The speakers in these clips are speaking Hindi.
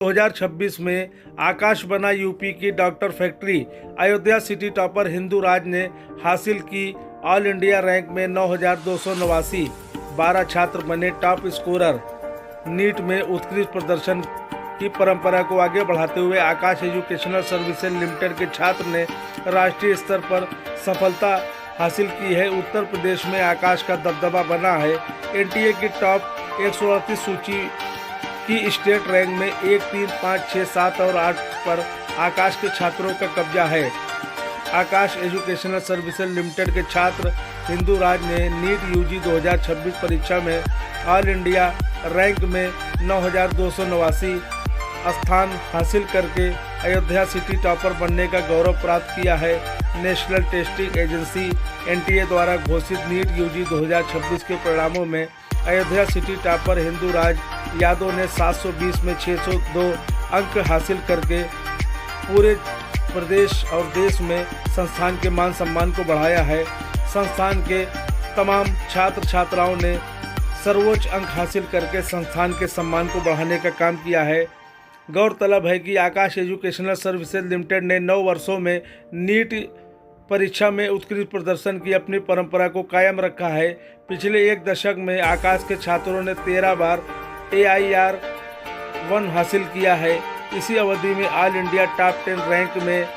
2026 में आकाश बना यूपी की doctor factory. Ayodhya city topper Hindu Raj ने हासिल की ऑल इंडिया रैंक में 9,289। 12 छात्र बने टॉप स्कोरर। नीट में उत्कृष्ट प्रदर्शन की परंपरा को आगे बढ़ाते हुए आकाश एजुकेशनल सर्विसेज लिमिटेड के छात्र ने राष्ट्रीय स्तर पर सफलता हासिल की है। उत्तर प्रदेश में आकाश का दबदबा बना है। एनटीए की टॉप 138 सूची की स्टेट रैंक में 1, 3, 5, 6, 7 और 8 पर आकाश के छात्रों का कब्जा है। आकाश एजुकेशनल सर्विसेज लिमिटेड के छात्र हिंदू राज ने नीट यूजी 2026 परीक्षा में ऑल इंडिया रैंक में 9,289 स्थान हासिल करके अयोध्या सिटी टॉपर बनने का गौरव प्राप्त किया है। नेशनल टेस्टिंग एजेंसी एनटीए द्वारा घोषित नीट यूजी 2026 के परिणामों में अयोध्या सिटी टॉपर हिंदू राज यादव ने 720 में 602 अंक हासिल करके पूरे प्रदेश और देश में संस्थान के मान सम्मान को बढ़ाया है। संस्थान के तमाम छात्र छात्राओं ने सर्वोच्च अंक हासिल करके संस्थान के सम्मान को बढ़ाने का काम किया है। गौरतलब है कि आकाश एजुकेशनल सर्विसेज लिमिटेड ने 9 वर्षों में नीट परीक्षा में उत्कृष्ट प्रदर्शन की अपनी परंपरा को कायम रखा है। पिछले एक दशक में आकाश के छात्रों ने 13 बार AIR 1 हासिल किया है। इसी अवधि में ऑल इंडिया टॉप 10 रैंक में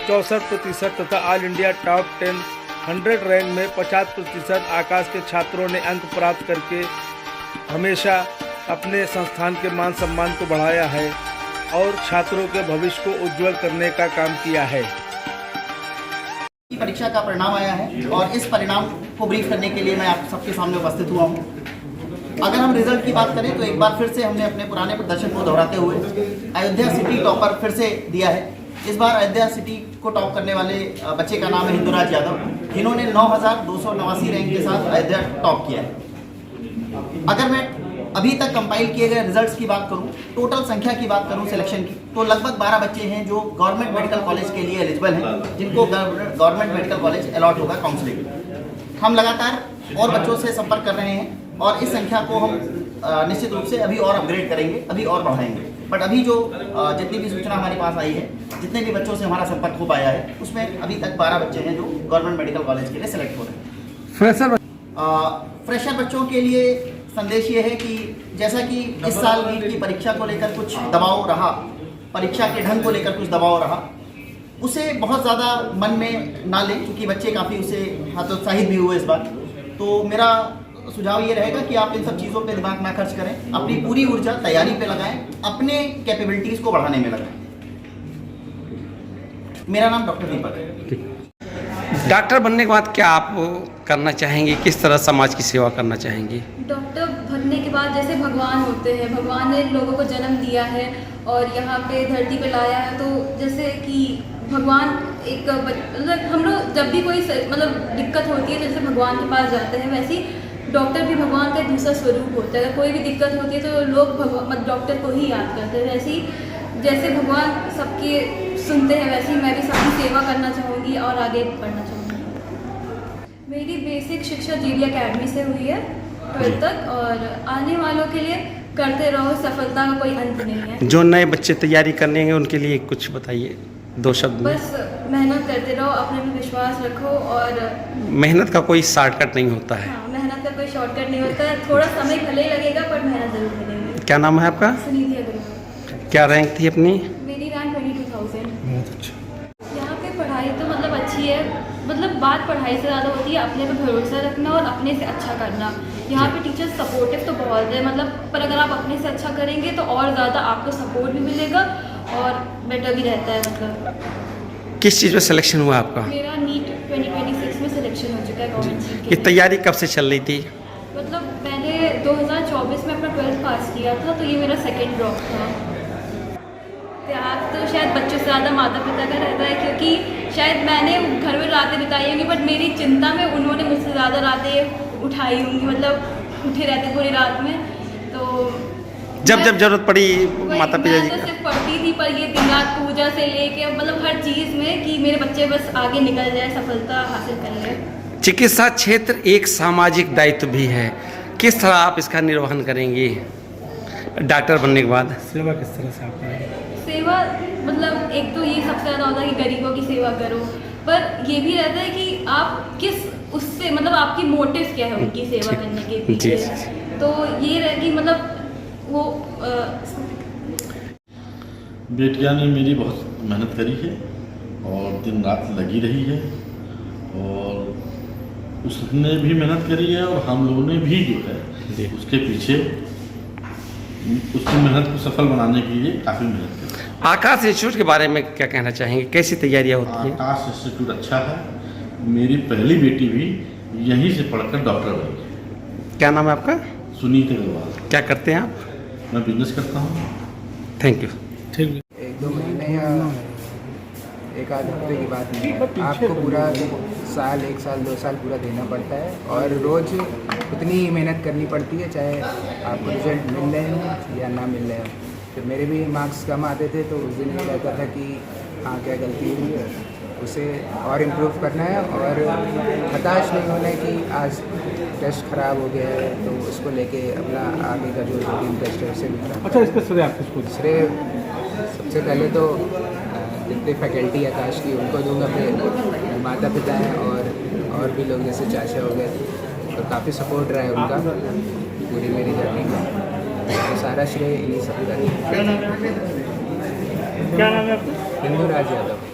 64% तथा ऑल इंडिया टॉप 100 रैंक में 50% आकाश के छात्रों ने अंक प्राप्त करके हमेशा अपने संस्थान के मान सम्मान को बढ़ाया है और छात्रों के भविष्य को उज्जवल करने का काम किया है। परीक्षा का परिणाम आया है और इस परिणाम को ब्रीफ करने के लिए मैं आप सबके सामने उपस्थित हुआ हूँ। अगर हम रिजल्ट की बात करें तो एक बार फिर से हमने अपने पुराने प्रदर्शन को दोहराते हुए अयोध्या सिटी टॉपर फिर से दिया है। इस बार अयोध्या सिटी को टॉप करने वाले बच्चे का नाम है हिंदू राज यादव, जिन्होंने 9,289 रैंक के साथ अयोध्या टॉप किया है। अगर मैं अभी तक कंपाइल किए गए रिजल्ट्स की बात करूं, टोटल संख्या की बात करूं सिलेक्शन की, तो लगभग 12 बच्चे हैं जो गवर्नमेंट मेडिकल कॉलेज के लिए एलिजिबल हैं, जिनको गवर्नमेंट मेडिकल कॉलेज अलॉट होगा काउंसलिंग। हम लगातार और बच्चों से संपर्क कर रहे हैं और इस संख्या को हम निश्चित रूप से अभी और अपग्रेड करेंगे, अभी और बढ़ाएंगे। बट अभी जो जितनी भी सूचना हमारे पास आई है, जितने भी बच्चों से हमारा संपर्क हो पाया है, उसमें अभी तक 12 बच्चे हैं जो गवर्नमेंट मेडिकल कॉलेज के लिए सिलेक्ट हो रहे हैं। फ्रेशर बच्चों के लिए संदेश ये है कि जैसा कि इस साल नीट की परीक्षा को लेकर कुछ दबाव रहा, परीक्षा के ढंग को लेकर कुछ दबाव रहा, उसे बहुत ज़्यादा मन में ना लें, क्योंकि बच्चे काफ़ी उसे हतोत्साहित भी हुए इस बार। तो मेरा सुझाव ये रहेगा कि आप इन सब चीज़ों पे दिमाग ना खर्च करें, अपनी पूरी ऊर्जा तैयारी पे लगाएं, अपने कैपेबिलिटीज़ को बढ़ाने में लगाएं। मेरा नाम डॉक्टर दीपक है। डॉक्टर बनने के बाद क्या आप करना चाहेंगी, किस तरह समाज की सेवा करना चाहेंगी? डॉक्टर बनने के बाद जैसे भगवान होते हैं, भगवान ने लोगों को जन्म दिया है और यहाँ पे धरती पे लाया है, तो जैसे कि भगवान एक मतलब हम लोग जब भी कोई दिक्कत होती है जैसे भगवान के पास जाते हैं, वैसे ही डॉक्टर भी भगवान का दूसरा स्वरूप होता है। कोई भी दिक्कत होती है तो लोग डॉक्टर को ही याद करते हैं। वैसे ही जैसे भगवान सबके सुनते हैं, वैसे ही मैं भी सबकी सेवा करना चाहूँगी और आगे बढ़ना चाहूँगी। मेरी बेसिक शिक्षा जीडी अकेडमी से हुई है 12th तक, और आने वालों के लिए करते रहो, सफलता का कोई अंत नहीं है। जो नए बच्चे तैयारी करने हैं उनके लिए कुछ बताइए, 2 शब्द में। बस मेहनत करते रहो, अपने में विश्वास रखो और मेहनत का कोई शॉर्टकट नहीं होता है। हाँ, मेहनत का कोई शॉर्टकट नहीं होता है। थोड़ा समय भले लगेगा पर मेहनत जरूर करेंगे। क्या नाम है आपका? सुनिधि अग्रवाल। क्या रैंक थी अपनी? मेरी रैंक 22,000। बहुत अच्छा। यहाँ पे पढ़ाई तो अच्छी है, बात पढ़ाई से ज़्यादा होती है अपने पे भरोसा रखना और अपने से अच्छा करना। यहाँ पे टीचर्स सपोर्टिव तो बहुत है, पर अगर आप अपने से अच्छा करेंगे तो और ज़्यादा आपको सपोर्ट भी मिलेगा और बेटर भी रहता है। किस चीज़ में सिलेक्शन हुआ आपका? मेरा नीट 2026 में सिलेक्शन हो चुका है गवर्नमेंट सीट ये के। तैयारी कब से चल रही थी? मैंने 2024 में अपना 12th पास किया था, तो ये मेरा सेकेंड ड्रॉप था। त्याग तो शायद बच्चों से ज़्यादा माता पिता का रहता है, क्योंकि शायद मैंने घर में रातें बिताई होंगी, बट मेरी चिंता में उन्होंने मुझसे ज़्यादा रातें उठाई होंगी, उठे रहते पूरी रात में। तो जब जरूरत पड़ी माता पिता जी मैं तो सिर्फ पढ़ती थी, पर ये दिन रात पूजा से लेके हर चीज़ में कि मेरे बच्चे बस आगे निकल जाए, सफलता हासिल कर ले। चिकित्सा क्षेत्र एक सामाजिक दायित्व भी है, किस तरह आप इसका निर्वहन करेंगी? डॉक्टर बनने के बाद? सेवा किस तरह से आप करेंगे? सेवा मतलब एक तो ये सबसे ज़्यादा होता है कि गरीबों की सेवा करो, पर ये भी रहता है कि आप किस उससे मतलब आपकी मोटिव क्या है उनकी सेवा करने के पीछे। तो ये रहे कि मतलब वो बेटिया ने मेरी बहुत मेहनत करी है और दिन रात लगी रही है, और उसने भी मेहनत करी है और हम लोगों ने भी जो है उसके पीछे उसकी मेहनत को सफल बनाने के लिए काफ़ी मेहनत करी। आकाश इंस्टीट्यूट के बारे में क्या कहना चाहेंगे, कैसी तैयारियाँ होती हैं? आकाश इंस्टीट्यूट अच्छा है। मेरी पहली बेटी भी यहीं से पढ़कर डॉक्टर बनी। क्या नाम है आपका? सुनीत अग्रवाल। क्या करते हैं आप? मैं बिजनेस करता हूँ। Thank you. ठीक। 1-2 महीने या 1-आध हफ्ते की बात नहीं है, आपको पूरा साल 1 साल 2 साल पूरा देना पड़ता है, और रोज़ उतनी ही मेहनत करनी पड़ती है, चाहे आपको रिजल्ट मिल रहे हों या ना मिल रहे हों। तो मेरे भी मार्क्स कम आते थे, तो उस दिन ये रहता था कि हाँ क्या गलती हुई है, उसे और इम्प्रूव करना है, और हताश नहीं होना है कि आज टेस्ट ख़राब हो गया है तो उसको लेके अपना आगे का जो रूटीन टेस्ट है उसे भी खराब। अच्छा, इसका श्रेय आप किसको देंगे? श्रेय सबसे पहले तो जितने फैकल्टी आकाश की उनको दूंगा, फिर माता पिता हैं और भी लोग जैसे चाचा हो गए, तो काफ़ी सपोर्ट रहा है उनका पूरी मेरी जर्नी में, तो सारा श्रेय इन्हीं सब का। क्या नाम है आपका? हिंदू राज यादव।